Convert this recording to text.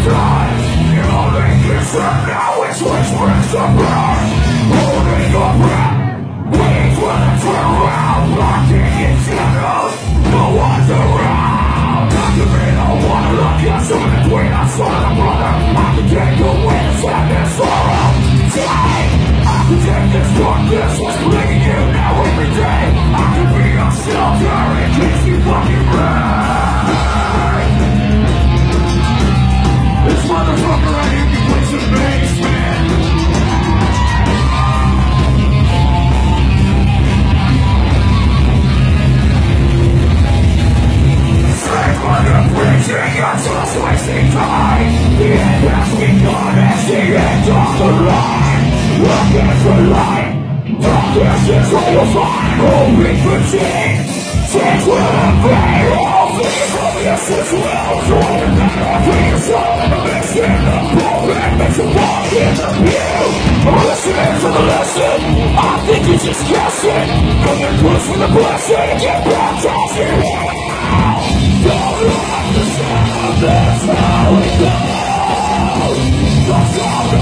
time. You're only concerned now which brings the burn. Holding your breath, waiting for them to turn around. Locking in shadows, no one's around. I can be the one to look at you in between us, son of a brother. I can take your witness and this sorrow. I can take this darkness, what's bleeding you now every day. I can be your shelter in case you fucking break. This motherfucker right here can play some bass, man. Straight under preaching, you're just wasting time. The end has begun as the end of the line. Against the light, darkness is where you'll find holy fatigue. Change will invade all things of your will. Join the matter, bring your soul in the mission. The pulpit makes you walk in the view. Listening to the lesson, I think you're just guessing. Coming close from the blessing and get baptized in hell. Don't understand, that's how it goes. The sound